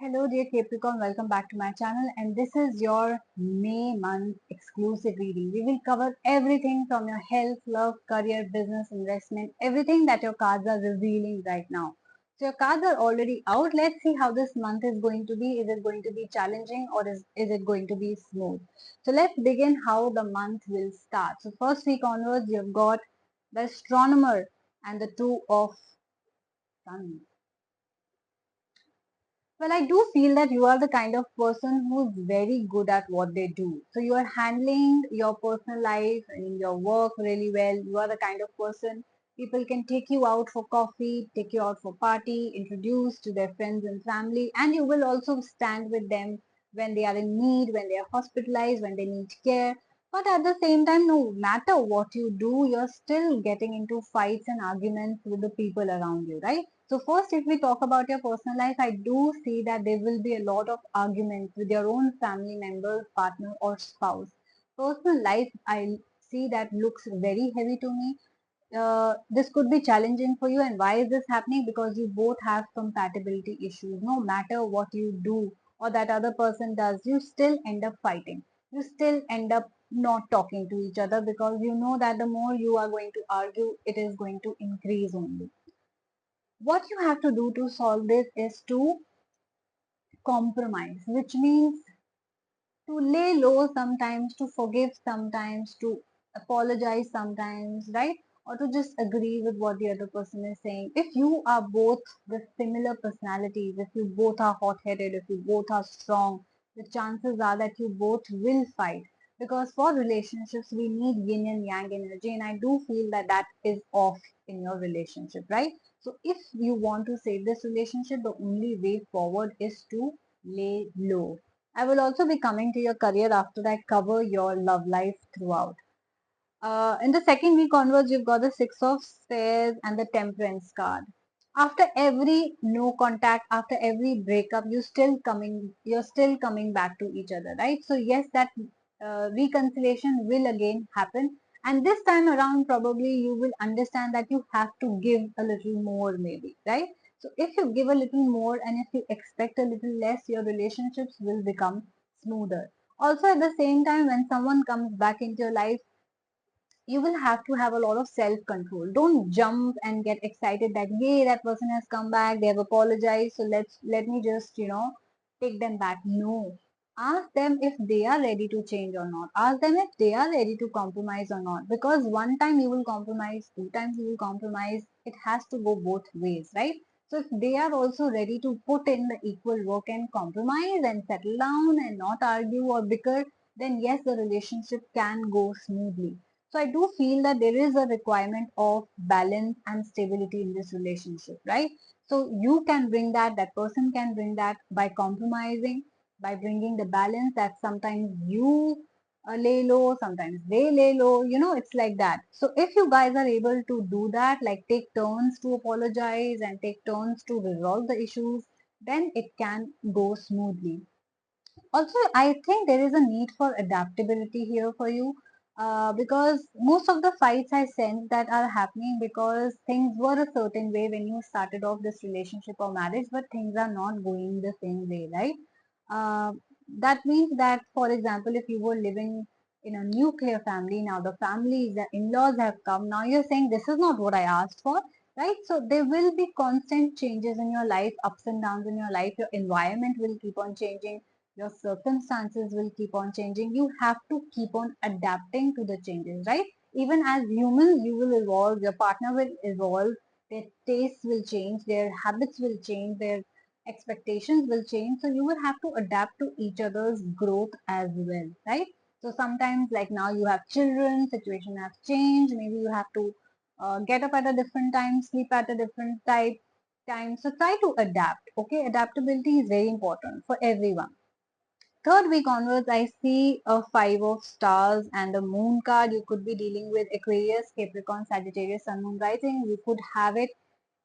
Hello dear Capricorn, welcome back to my channel and this is your May month exclusive reading. We will cover everything from your health, love, career, business, investment, everything that your cards are revealing right now. So your cards are already out. Let's see how this month is going to be. Is it going to be challenging or is it going to be smooth? So let's begin how the month will start. So first week onwards you've got the astronomer and the two of sun. Well, I do feel that you are the kind of person who's very good at what they do. So you are handling your personal life and your work really well. You are the kind of person people can take you out for coffee, take you out for party, introduce to their friends and family, and you will also stand with them when they are in need, when they are hospitalized, when they need care. But at the same time, no matter what you do, you're still getting into fights and arguments with the people around you, right? So first, if we talk about your personal life, I do see that there will be a lot of arguments with your own family members, partner or spouse. Personal life, I see that looks very heavy to me. This could be challenging for you. And why is this happening? Because you both have compatibility issues. No matter what you do or that other person does, you still end up fighting. You still end up not talking to each other because you know that the more you are going to argue, it is going to increase only. What you have to do to solve this is to compromise, which means to lay low sometimes, to forgive sometimes, to apologize sometimes, right? Or to just agree with what the other person is saying. If you are both with similar personalities, if you both are hot headed, if you both are strong, the chances are that you both will fight. Because for relationships, we need yin and yang energy, and I do feel that that is off in your relationship, right? So if you want to save this relationship, the only way forward is to lay low. I will also be coming to your career after I cover your love life throughout. In the second week onwards, you've got the Six of Spades and the Temperance card. After every no contact, after every breakup, you're still coming back to each other, right? So yes, that reconciliation will again happen, and this time around, probably you will understand that you have to give a little more, maybe, right? So if you give a little more and if you expect a little less, your relationships will become smoother. Also, at the same time, when someone comes back into your life, you will have to have a lot of self control. Don't jump and get excited that yay, that person has come back, they have apologized, so let me just take them back. No, ask them if they are ready to change or not. Ask them if they are ready to compromise or not, because one time you will compromise, two times you will compromise. It has to go both ways, right? So if they are also ready to put in the equal work and compromise and settle down and not argue or bicker, then yes, the relationship can go smoothly. So I do feel that there is a requirement of balance and stability in this relationship, right? So you can bring that, that person can bring that by compromising, by bringing the balance that sometimes you lay low, sometimes they lay low, it's like that. So if you guys are able to do that, like take turns to apologize and take turns to resolve the issues, then it can go smoothly. Also, I think there is a need for adaptability here for you, because most of the fights I sense that are happening because things were a certain way when you started off this relationship or marriage, but things are not going the same way, right? Uh, that means that, for example, if you were living in a nuclear family, now the families, the in-laws have come, now you're saying this is not what I asked for, right? So there will be constant changes in your life, ups and downs in your life, your environment will keep on changing, your circumstances will keep on changing. You have to keep on adapting to the changes, right? Even as humans, you will evolve, your partner will evolve, their tastes will change, their habits will change, their expectations will change. So you will have to adapt to each other's growth as well, right? So sometimes, like now you have children, situation has changed, maybe you have to get up at a different time, sleep at a different time. So try to adapt. Okay, adaptability is very important for everyone. Third week onwards, I see a five of stars and a moon card. You could be dealing with Aquarius, Capricorn, Sagittarius, Sun, Moon, Rising. You could have it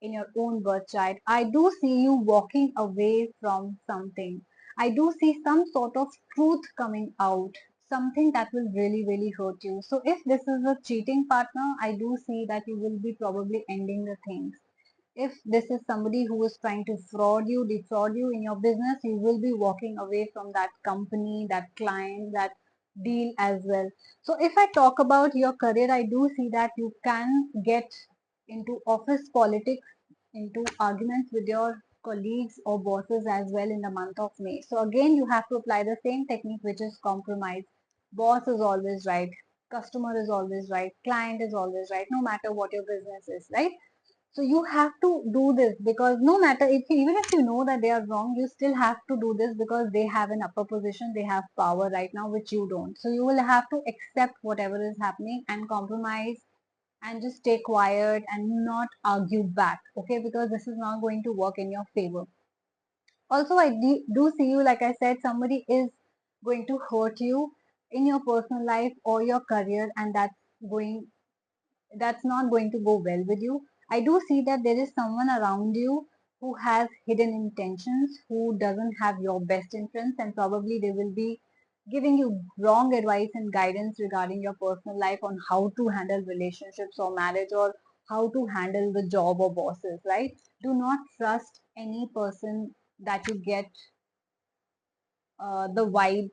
in your own birth chart. I do see you walking away from something. I do see some sort of truth coming out, something that will really, really hurt you. So if this is a cheating partner, I do see that you will be probably ending the things. If this is somebody who is trying to fraud you, defraud you in your business, you will be walking away from that company, that client, that deal as well. So if I talk about your career, I do see that you can get into office politics, into arguments with your colleagues or bosses as well in the month of May. So again, you have to apply the same technique, which is compromise. Boss is always right, customer is always right, client is always right, no matter what your business is, right? So you have to do this, because no matter if even if you know that they are wrong, you still have to do this because they have an upper position, they have power right now, which you don't. So you will have to accept whatever is happening and compromise and just stay quiet and not argue back, okay? Because this is not going to work in your favor. Also, I do see you, like I said, somebody is going to hurt you in your personal life or your career, and going that's not going to go well with you. I do see that there is someone around you who has hidden intentions, who doesn't have your best interests, and probably they will be giving you wrong advice and guidance regarding your personal life on how to handle relationships or marriage, or how to handle the job or bosses, right? Do not trust any person that you get the vibe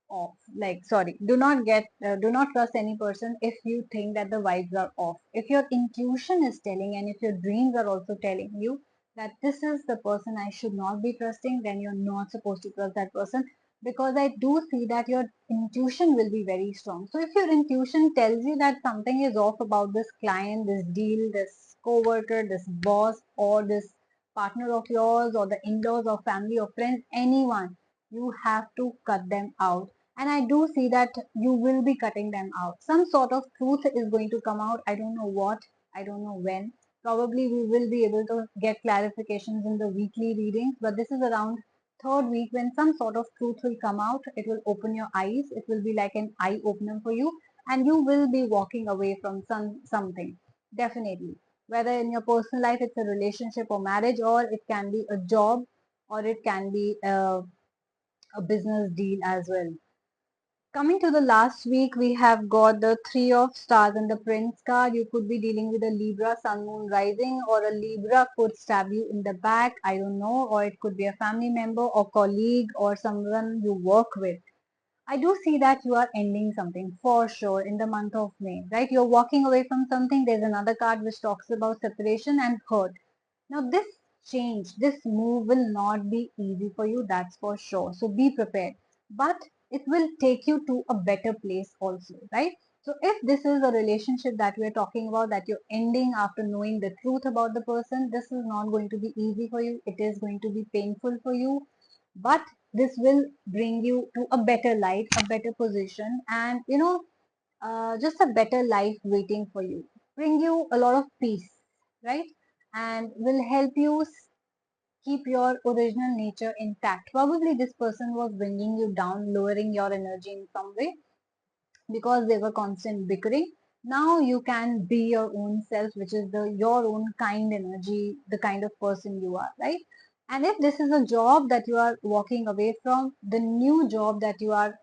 off. Like, sorry, do not trust any person if you think that the vibes are off. If your intuition is telling, and if your dreams are also telling you that this is the person I should not be trusting, then you're not supposed to trust that person, because I do see that your intuition will be very strong. So if your intuition tells you that something is off about this client, this deal, this co-worker, this boss, or this partner of yours, or the in-laws or family or friends, anyone, you have to cut them out. And I do see that you will be cutting them out. Some sort of truth is going to come out. I don't know what, I don't know when. Probably we will be able to get clarifications in the weekly readings, but this is around third week when some sort of truth will come out. It will open your eyes. It will be like an eye opener for you, and you will be walking away from something. Definitely. Whether in your personal life it's a relationship or marriage, or it can be a job, or it can be a business deal as well. Coming to the last week, we have got the Three of Stars and the Prince card. You could be dealing with a Libra Sun Moon Rising, or a Libra could stab you in the back. I don't know. Or it could be a family member or colleague or someone you work with. I do see that you are ending something for sure in the month of May, right? You're walking away from something. There's another card which talks about separation and hurt. Now, this change, this move will not be easy for you, that's for sure. So be prepared. But it will take you to a better place also, right? So if this is a relationship that we're talking about, that you're ending after knowing the truth about the person, this is not going to be easy for you. It is going to be painful for you. But this will bring you to a better light, a better position, and just a better life waiting for you. Bring you a lot of peace, right? And will help you keep your original nature intact. Probably this person was bringing you down, lowering your energy in some way because they were constant bickering. Now you can be your own self, which is the your own kind energy, the kind of person you are, right? And if this is a job that you are walking away from, the new job that you are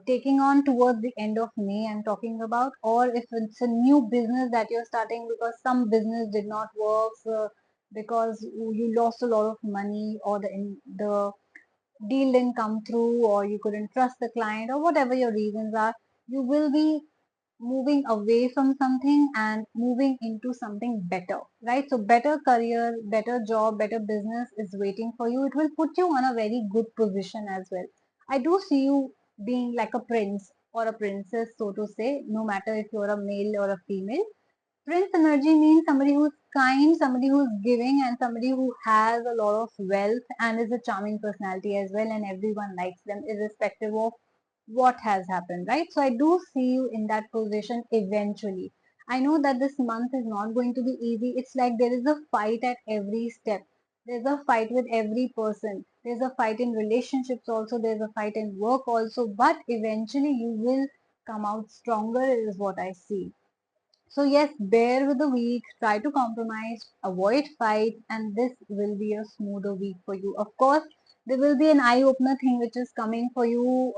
taking on towards the end of May, I'm talking about, or if it's a new business that you're starting because some business did not work, because you lost a lot of money, or the deal didn't come through, or you couldn't trust the client, or whatever your reasons are, you will be moving away from something and moving into something better, right? So better career, better job, better business is waiting for you. It will put you on a very good position as well. I do see you being like a prince or a princess, so to say, no matter if you're a male or a female. Prince energy means somebody who's kind, somebody who's giving, and somebody who has a lot of wealth and is a charming personality as well, and everyone likes them irrespective of what has happened, right? So I do see you in that position eventually. I know that this month is not going to be easy. It's like there is a fight at every step. There's a fight with every person. There's a fight in relationships also. There's a fight in work also. But eventually you will come out stronger is what I see. So yes, bear with the week, try to compromise, avoid fights, and this will be a smoother week for you. Of course, there will be an eye-opener thing which is coming for you,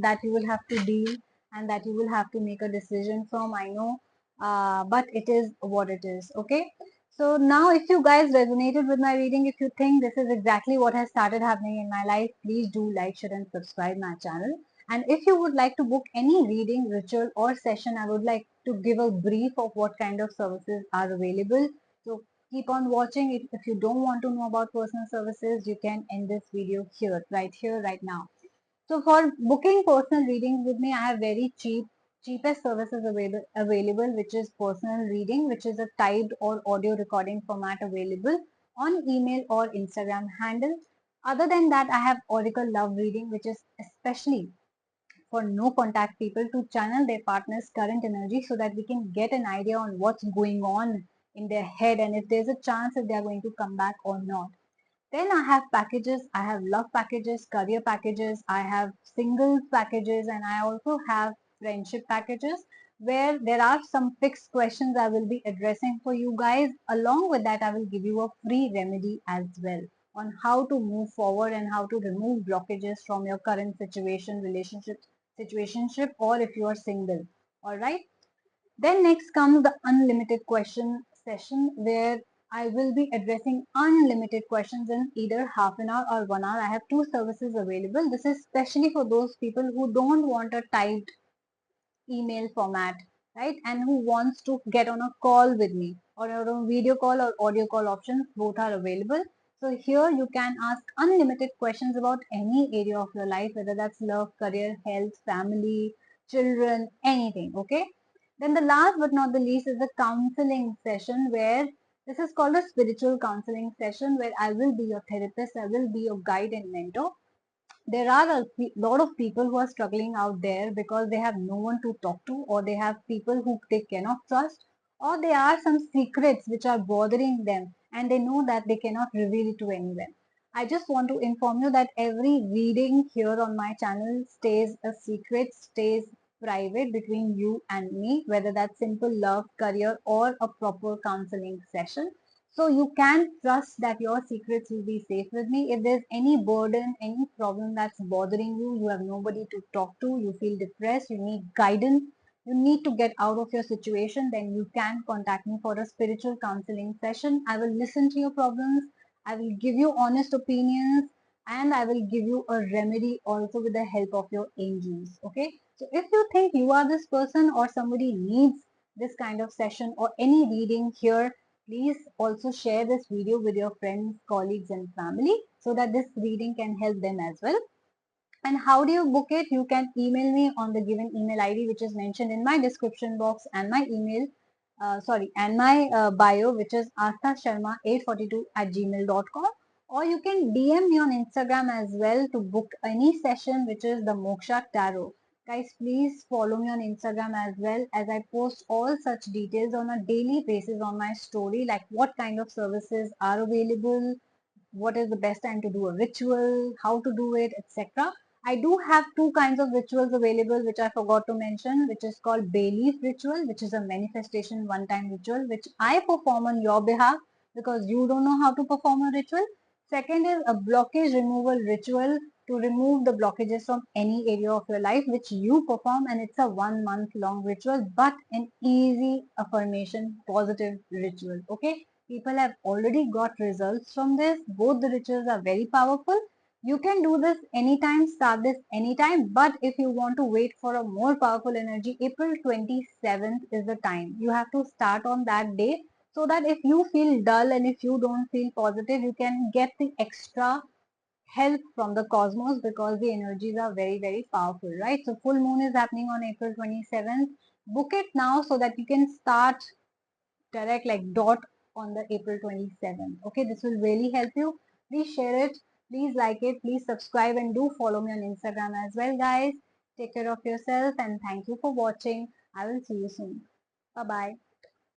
that you will have to deal and that you will have to make a decision from. I know but it is what it is. Okay. So now if you guys resonated with my reading, if you think this is exactly what has started happening in my life, please do like, share and subscribe my channel. And if you would like to book any reading, ritual or session, I would like to give a brief of what kind of services are available. So keep on watching. If you don't want to know about personal services, you can end this video here, right now. So for booking personal readings with me, I have very cheapest services available, which is personal reading, which is a typed or audio recording format available on email or Instagram handle. Other than that, I have Oracle Love Reading, which is especially for no contact people to channel their partner's current energy so that we can get an idea on what's going on in their head and if there's a chance if they are going to come back or not. Then I have packages. I have love packages, career packages, I have singles packages, and I also have friendship packages where there are some fixed questions I will be addressing for you guys. Along with that, I will give you a free remedy as well on how to move forward and how to remove blockages from your current situation, situationship, or if you are single. All right. Then next comes the unlimited question session where I will be addressing unlimited questions in either half an hour or 1 hour. I have two services available. This is especially for those people who don't want a typed email format, right? And who wants to get on a call with me or on video call or audio call options, both are available. So here you can ask unlimited questions about any area of your life, whether that's love, career, health, family, children, anything, okay? Then the last but not the least is the counseling session where this is called a spiritual counseling session where I will be your therapist, I will be your guide and mentor. There are a lot of people who are struggling out there because they have no one to talk to, or they have people who they cannot trust, or there are some secrets which are bothering them and they know that they cannot reveal it to anyone. I just want to inform you that every reading here on my channel stays a secret, stays private between you and me, whether that's simple love, career, or a proper counseling session. So you can trust that your secrets will be safe with me. If there's any burden, any problem that's bothering you, you have nobody to talk to, you feel depressed, you need guidance, you need to get out of your situation, then you can contact me for a spiritual counseling session. I will listen to your problems, I will give you honest opinions, and I will give you a remedy also with the help of your angels. Okay. So if you think you are this person or somebody needs this kind of session or any reading here, please also share this video with your friends, colleagues and family so that this reading can help them as well. And how do you book it? You can email me on the given email ID which is mentioned in my description box and my email, and my bio, which is asthasharma842@gmail.com, or you can DM me on Instagram as well to book any session, which is the Moksha Tarot. Guys, please follow me on Instagram as well, as I post all such details on a daily basis on my story, like what kind of services are available, what is the best time to do a ritual, how to do it, etc. I do have two kinds of rituals available which I forgot to mention, which is called bay leaf ritual, which is a manifestation one-time ritual which I perform on your behalf because you don't know how to perform a ritual. Second is a blockage removal ritual to remove the blockages from any area of your life which you perform, and it's a 1 month long ritual but an easy affirmation positive ritual. Okay, people have already got results from this. Both the rituals are very powerful. You can do this anytime, start this anytime, but if you want to wait for a more powerful energy, April 27th is the time. You have to start on that day so that if you feel dull and if you don't feel positive, you can get the extra help from the cosmos because the energies are very, very powerful, right? So full moon is happening on April 27th. Book it now so that you can start direct like dot on the April 27th. Okay, this will really help you. Please share it, please like it, please subscribe and do follow me on Instagram as well, guys. Take care of yourself and thank you for watching. I will see you soon. Bye bye.